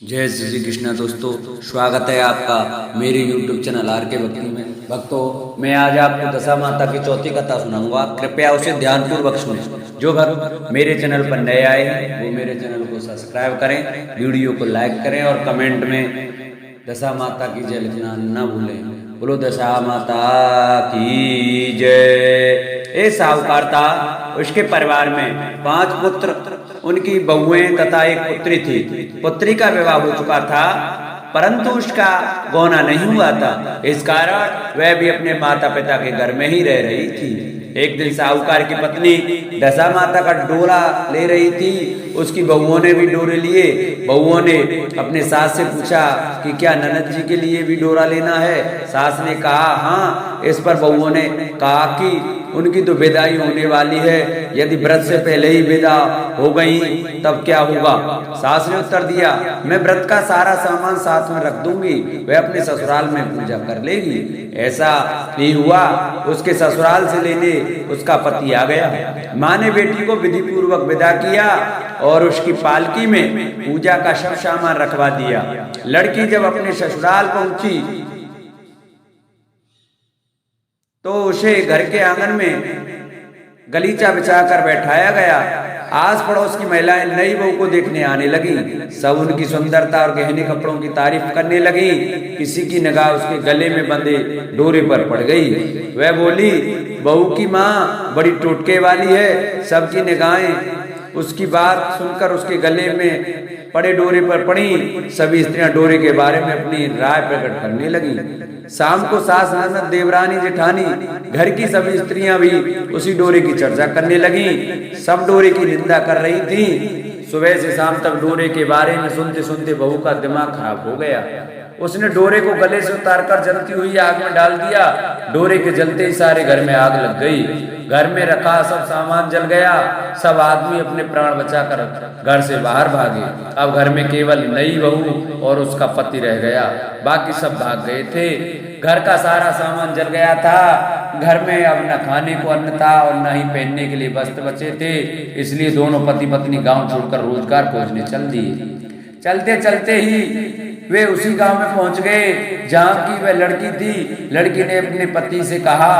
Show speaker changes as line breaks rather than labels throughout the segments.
जय श्री कृष्णा दोस्तों, स्वागत है आपका मेरे YouTube चैनल आर के भक्ति में। भक्तों, मैं आज आपको दशा माता की चौथी कथा सुनाऊंगा। कृपया उसे ध्यानपूर्वक सुनें। जो भक्त मेरे चैनल पर नए आए हैं वो मेरे चैनल को सब्सक्राइब करें, वीडियो को लाइक करें और कमेंट में दशा माता की जय लिखना न भूलें। बोलो दशा माता की जय। ए साहूकार था, उसके परिवार में 5 पुत्र, उनकी बहुएं तथा एक पुत्री थी। पुत्री का विवाह हो चुका था परंतु उसका गौना नहीं हुआ था। इस कारण वह भी अपने माता पिता के घर में ही रह रही थी। एक दिन साहूकार की पत्नी दशा माता का डोरा ले रही थी। उसकी बहुओं ने भी डोरे लिए। बहुओं ने अपने सास से पूछा कि क्या ननद जी के लिए भी डोरा लेना है। सास ने कहा हाँ। इस पर बहुओं ने कहा कि उनकी तो विदाई होने वाली है, यदि व्रत से पहले ही विदा हो गई तब क्या होगा। सास ने उत्तर दिया, मैं व्रत का सारा सामान साथ में रख दूंगी, वह अपने ससुराल में पूजा कर लेगी। ऐसा ही हुआ। उसके ससुराल से लेने उसका पति आ गया। माँ ने बेटी को विधि पूर्वक विदा किया और उसकी पालकी में पूजा का सब सामान रखवा दिया। लड़की जब अपने ससुराल पहुंची तो उसे घर के आंगन में गलीचा बिछाकर बैठाया गया। आस पड़ोस की महिलाएं नई बहू को देखने आने लगी। सब उनकी सुंदरता और गहने कपड़ों की तारीफ करने लगी। किसी की निगाह उसके गले में बंधे डोरे पर पड़ गई। वह बोली, बहू की माँ बड़ी टोटके वाली है। सबकी निगाहें उसकी बात सुनकर उसके गले में पड़े डोरे पर पड़ी। सभी स्त्रियां डोरे के बारे में अपनी राय प्रकट करने लगी। शाम को सास, ननद, देवरानी, जेठानी, घर की सभी स्त्रियां भी उसी डोरे की चर्चा करने लगी। सब डोरे की निंदा कर रही थी। सुबह से शाम तक डोरे के बारे में सुनते सुनते बहू का दिमाग खराब हो गया। उसने डोरे को गले से उतारकर जलती हुई आग में डाल दिया। डोरे के जलते ही सारे घर में आग लग गई। घर में रखा सब सामान जल गया। सब आदमी अपने प्राण बचाकर घर से बाहर भागे। अब घर में केवल नई बहू और उसका पति रह गया, बाकी सब भाग गए थे। घर का सारा सामान जल गया था। घर में अब न खाने को अन्न था और न ही पहनने के लिए वस्त्र बचे थे। इसलिए दोनों पति पत्नी गांव छोड़कर रोजगार खोजने चल दिए। चलते चलते ही वे उसी गांव में पहुंच गए जहां की वह लड़की थी। लड़की ने अपने पति से कहा,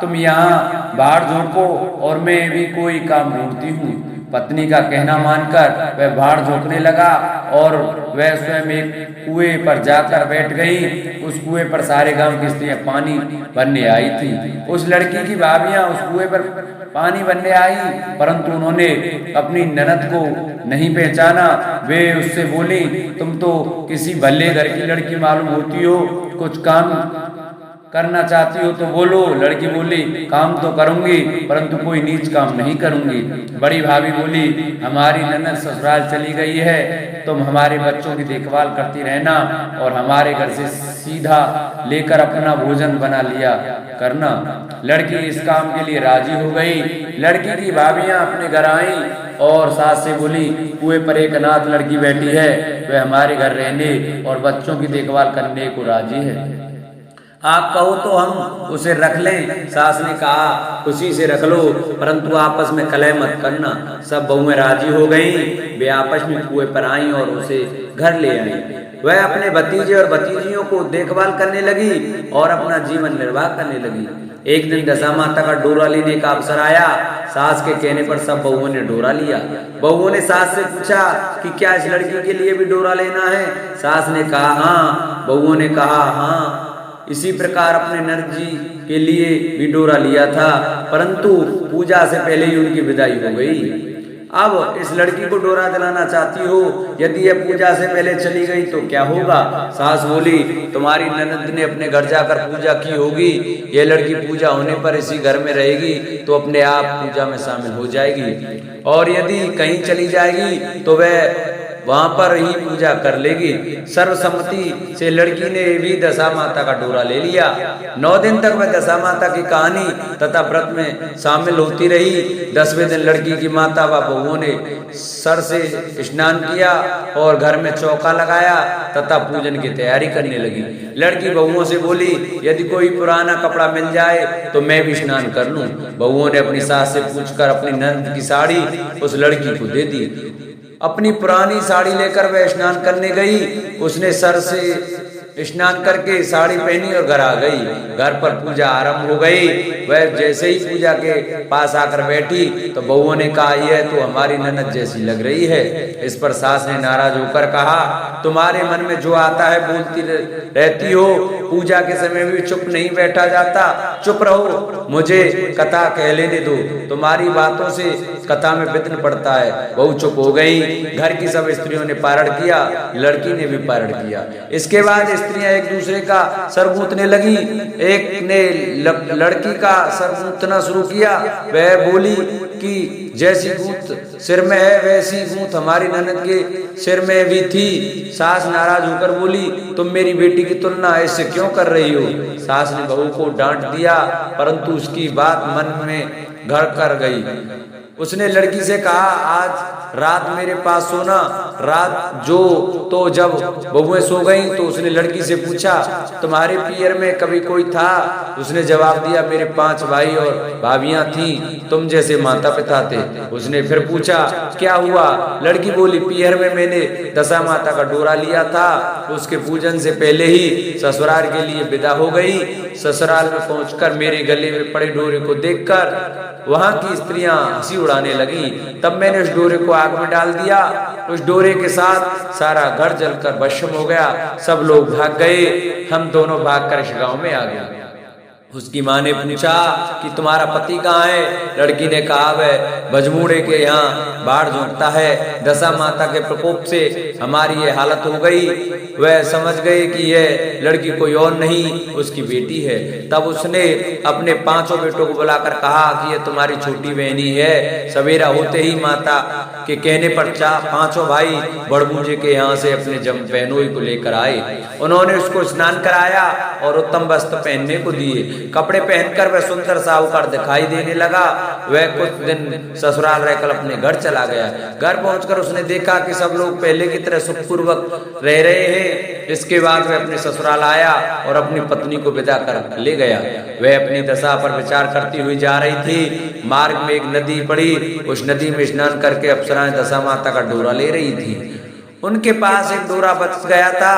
तुम यहाँ बाहर झोंको और मैं भी कोई काम ढूंढती हूँ। पत्नी का कहना मानकर वह बाहर झोंकने लगा और वह स्वयं एक कुएं पर जाकर बैठ गई। उस कुएं पर सारे गांव की स्त्रियां पानी भरने आई थी। उस लड़की की भाभियां उस कुएं पर पानी भरने आई परंतु उन्होंने अपनी ननद को नहीं पहचाना। वे उससे बोली, तुम तो किसी भले घर की लड़की मालूम होती हो, कुछ काम करना चाहती हो तो बोलो। लड़की बोली, काम तो करूंगी परंतु कोई नीच काम नहीं करूंगी। बड़ी भाभी बोली, हमारी ननद ससुराल चली गई है, तुम हमारे बच्चों की देखभाल करती रहना और हमारे घर से सीधा लेकर अपना भोजन बना लिया करना। लड़की इस काम के लिए राजी हो गई। लड़की की भाभियां अपने घर आई और सास से बोली, कुएं पर एक अनाथ लड़की बैठी है, वह हमारे घर रहने और बच्चों की देखभाल करने को राजी है, आप कहो तो हम उसे रख लें। सास ने कहा, खुशी से रख लो परंतु आपस में कलह मत करना। सब बहुएं राजी हो गईं। वे आपस में कुएं पर आईं और उसे घर ले आई। वह अपने भतीजे और भतीजियों को देखभाल करने लगी और अपना जीवन निर्वाह करने लगी। एक दिन दशा माता का डोरा लेने का अवसर आया। सास के कहने पर सब बहुओं ने डोरा लिया। बहुओं ने सास से पूछा कि क्या इस लड़की के लिए भी डोरा लेना है। सास ने कहा हाँ। बहुओं ने कहा हाँ। इसी प्रकार अपने ननद जी के लिए भी डोरा लिया था परंतु पूजा से पहले ही उनकी विदाई हो गई। अब इस लड़की को डोरा दिलाना चाहती हो, यदि यह पूजा से पहले चली गई तो क्या होगा। सास बोली, तुम्हारी ननद ने अपने घर जाकर पूजा की होगी। यह लड़की पूजा होने पर इसी घर में रहेगी तो अपने आप पूजा में शामिल हो जाएगी और यदि कहीं चली जाएगी तो वह वहां पर ही पूजा कर लेगी। सर्वसम्मति से लड़की ने भी दशा माता का डोरा ले लिया। 9 दिन तक वह दशा माता की कहानी तथा व्रत में शामिल होती रही। 10वें दिन लड़की की माता व बहुओं ने सर से स्नान किया और घर में चौका लगाया तथा पूजन की तैयारी करने लगी। लड़की बहुओं से बोली, यदि कोई पुराना कपड़ा मिल जाए तो मैं भी स्नान कर लूं। बहुओं ने अपनी सास से पूछकर अपनी ननद की साड़ी उस लड़की को दे दी। अपनी पुरानी साड़ी लेकर वह स्नान करने गई। उसने सर से स्नान करके साड़ी पहनी और घर आ गई। घर पर पूजा आरंभ हो गई। वह जैसे ही पूजा के पास आकर बैठी तो बहुओं ने कहा, यह तो हमारी ननद जैसी लग रही है। इस पर सास ने नाराज होकर कहा, तुम्हारे मन में जो आता है बोलती रहती हो, पूजा के समय भी चुप नहीं बैठा जाता। चुप रहो, मुझे कथा कह लेने दो, तुम्हारी बातों से कथा में विघ्न पड़ता है। बहू चुप हो गई। घर की सब स्त्रियों ने पारण किया, लड़की ने भी पारण किया। इसके बाद स्त्रियां एक दूसरे का सर गूंथने लगी। एक ने लड़की का सर गूंथना शुरू किया। वह बोली कि जैसी गूंथ सिर में है वैसी गूंथ हमारी ननद के सिर में भी थी। सास नाराज होकर बोली, तुम मेरी बेटी की तुलना ऐसे क्यों कर रही हो। सास ने बहू को डांट दिया, परंतु उसकी बात मन में घर कर गई। उसने लड़की से कहा, आज रात मेरे पास सोना। रात जो तो जब बहुएं सो गईं तो उसने लड़की से पूछा, तुम्हारे पियर में कभी कोई था। उसने जवाब दिया, मेरे 5 भाई और भाभियां थीं, तुम जैसे माता पिता थे। उसने फिर पूछा, क्या हुआ। लड़की बोली, पियर में मैंने दशा माता का डोरा लिया था। उसके पूजन से पहले ही ससुराल के लिए विदा हो गई। ससुराल में पहुंचकर मेरे गले में पड़े डोरे को देखकर वहां की स्त्रियां हंसी उड़ाने लगी। तब मैंने उस डोरे को आग में डाल दिया। उस डोरे के साथ सारा घर जलकर भस्म हो गया। सब लोग भाग गए। हम दोनों भागकर इस गांव में आ गए। उसकी माँ ने पूछा कि तुम्हारा पति कहाँ है। लड़की ने कहा, वह भजमूड़े के यहाँ बाढ़ झोंकता है। दशा माता के प्रकोप से हमारी ये हालत हो गई। वह समझ गए कि यह लड़की कोई और नहीं उसकी बेटी है। तब उसने अपने 5 बेटों को बुलाकर कहा कि यह तुम्हारी छोटी बहनी है। सवेरा होते ही माता के कहने पर 5 भाई बड़बूजे के यहाँ से अपने बहनोई को लेकर आए। उन्होंने उसको स्नान कराया और उत्तम वस्त्र पहनने को दिए। कपड़े पहनकर वह सुंदर साहूकार दिखाई देने लगा। वह कुछ दिन ससुराल रहकर अपने घर चला गया। घर पहुंचकर उसने देखा कि सब लोग पहले की तरह सुखपूर्वक रह रहे हैं। इसके बाद वह अपने ससुराल आया और अपनी पत्नी को विदा कर ले गया। वह अपनी दशा पर विचार करती हुई जा रही थी। मार्ग में एक नदी पड़ी। उस नदी में स्नान करके अप्सराएं दशा माता का डोरा ले रही थी। उनके पास एक डोरा बच गया था।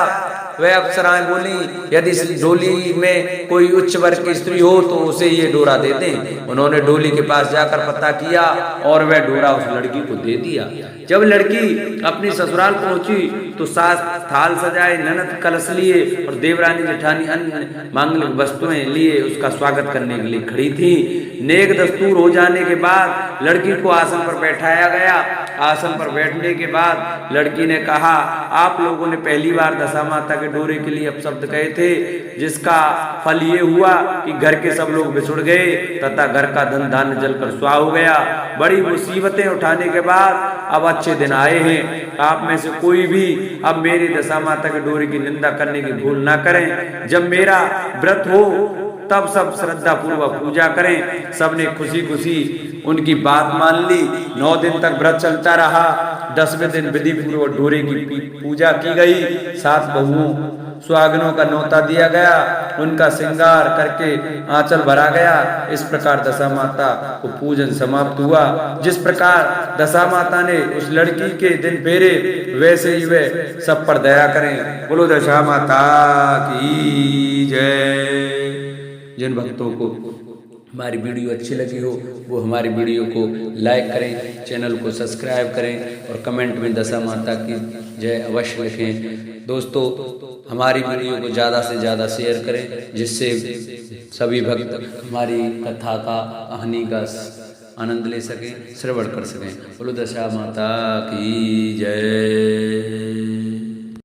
वह अप्सराएं बोली, यदि इस डोली में कोई उच्च वर्ग की स्त्री हो तो उसे ये डोरा दे दें। उन्होंने डोली के पास जाकर पता किया और वह डोरा उस लड़की को दे दिया। जब लड़की अपनी ससुराल पहुंची तो सास थाल सजाए, ननद कलश लिए और देवरानी जेठानी अन्य मांगलिक वस्तुएं लिए उसका स्वागत करने के लिए खड़ी थी। नेक दस्तूर हो जाने के बाद लड़की को आसन पर बैठाया गया। आसन पर बैठने के बाद लड़की ने कहा, आप लोगों ने पहली बार दशा माता के डोरे के लिए अपशब्द कहे थे, जिसका फल ये हुआ कि घर के सब लोग बिछुड़ गए तथा घर का धन धान्य जलकर स्वाह हो गया। बड़ी मुसीबतें उठाने के बाद अब अच्छे दिन आए हैं। आप में से कोई भी अब मेरी दशा माता के डोरे की निंदा करने की भूल ना करें। जब मेरा व्रत हो तब सब श्रद्धा पूर्वक पूजा करें। सबने खुशी खुशी उनकी बात मान ली। 9 दिन तक व्रत चलता रहा। 10वें दिन विधि पूर्वक डोरे की पूजा की गई। 7 बहुओं सुहागनों का न्योता दिया गया। उनका श्रृंगार करके आंचल भरा गया। इस प्रकार दशा माता को पूजन समाप्त हुआ। जिस प्रकार दशा माता ने उस लड़की के दिन फेरे, वैसे ही वे सब पर दया करें। बोलो दशा माता की जय। जिन भक्तों को हमारी वीडियो अच्छी लगी हो वो हमारी वीडियो को लाइक करें, चैनल को सब्सक्राइब करें और कमेंट में दशा माता की जय अवश्य लिखें। दोस्तों, हमारी वीडियो को ज़्यादा से ज़्यादा शेयर करें, जिससे सभी भक्त हमारी कथा का, कहानी का आनंद ले सकें, श्रवण कर सकें। बोलो दशा माता की जय।